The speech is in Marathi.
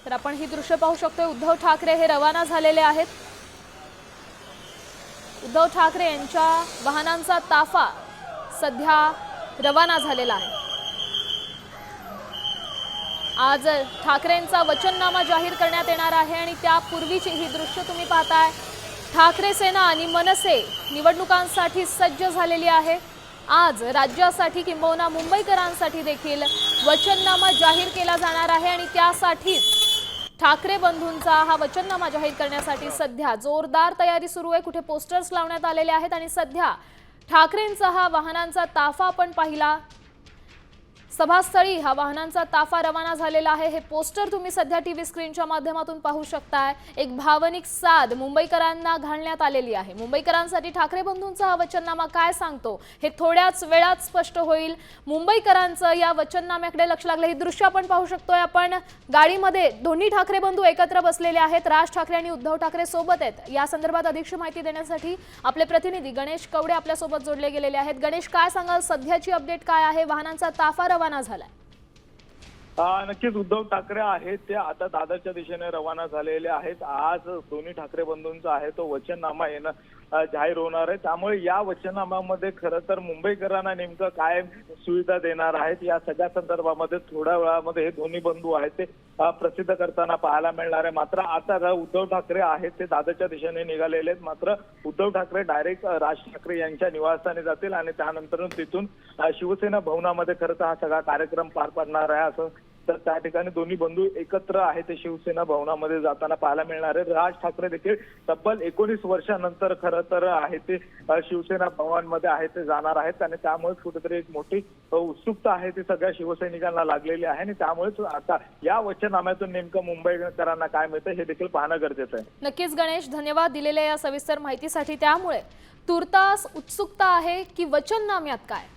तर आपण ही दृश्य पाहू शकतो। उद्धव ठाकरे हे रवाना झालेले आहेत। उद्धव ठाकरे यांच्या वाहनांचा ताफा सध्या रवाना झालेला आहे। आज ठाकरेंचा वचननामा जाहीर करण्यात येणार आहे आणि त्यापूर्वीची ही दृश्य तुम्ही पाहताय। ठाकरे सेना आणि मनसे निवडणुकांसाठी सज्ज झालेली आहे। आज राज्यासाठी किंबहुना मुंबईकरांसाठी देखील वचननामा जाहीर केला जाणार आहे आणि त्यासाठी ठाकरे बंधूंचा हा वचननामा जाहीर करण्यासाठी सध्या जोरदार तयारी सुरू आहे। कुठे पोस्टर्स लावण्यात आलेले आहेत आणि सध्या ठाकरेंचा हा वाहनांचा ताफा आपण पाहिला। सभास्थळी हा वाहनांचा ताफा रवाना झालेला आहे। हे पोस्टर तुम्ही सध्या टीव्ही स्क्रीनच्या माध्यमातून पाहू शकताय। एक भावनिक साद मुंबईकरांना घालण्यात आलेली आहे। मुंबईकरांसाठी ठाकरे बंधूंचा हा वचननामा काय सांगतो हे थोड्याच वेळात स्पष्ट होईल। मुंबईकरांचं या वचननाम्याकडे लक्ष लागलं। ही दृश्य आपण पाहू शकतोय। आपण गाडीमध्ये दोन्ही ठाकरे बंधू एकत्र बसलेले आहेत। राज ठाकरे आणि उद्धव ठाकरे सोबत आहेत। या संदर्भात अधिक माहिती देण्यासाठी आपले प्रतिनिधी गणेश कवडे आपल्या सोबत जोडले गेलेले आहेत। गणेश, काय सांगाल, सध्याची अपडेट काय आहे? वाहनांचा ताफा रवाना झालाय। नक्कीच उद्धव ठाकरे आहेत ते आता दादरच्या दिशेने रवाना झालेले आहेत। आज दोन्ही ठाकरे बंधूंचा आहे तो वचननामा येणं जाहीर होणार आहे। त्यामुळे या वचननाम्यामध्ये खरं तर मुंबईकरांना नेमकं काय सुविधा देणार आहेत या सगळ्या संदर्भामध्ये थोड्या वेळामध्ये हे दोन्ही बंधू आहेत ते प्रसिद्ध करताना पाहायला मिळणार आहे। मात्र आता उद्धव ठाकरे आहेत ते दादरच्या दिशेने निघालेले आहेत। मात्र उद्धव ठाकरे डायरेक्ट राज ठाकरे यांच्या निवासस्थानी जातील आणि त्यानंतर तिथून शिवसेना भवनामध्ये खरं तर हा सगळा कार्यक्रम पार पडणार आहे। असं तर त्या ठिकाणी दोन्ही बंधू एकत्र आहे ते शिवसेना भवनामध्ये जाताना पाहायला मिळणार आहे। राज ठाकरे देखील तब्बल 19 वर्षांनंतर खरं तर आहे ते शिवसेना भवनमध्ये आहे ते जाणार आहेत आणि त्यामुळे कुठेतरी एक मोठी उत्सुकता आहे ती सगळ्या शिवसैनिकांना लागलेली आहे आणि त्यामुळेच आता या वचननाम्यातून नेमकं मुंबईकरांना काय मिळतं हे देखील पाहणं गरजेचं आहे। नक्कीच गणेश, धन्यवाद दिलेल्या या सविस्तर माहितीसाठी। त्यामुळे तुर्तास उत्सुकता आहे की वचननाम्यात काय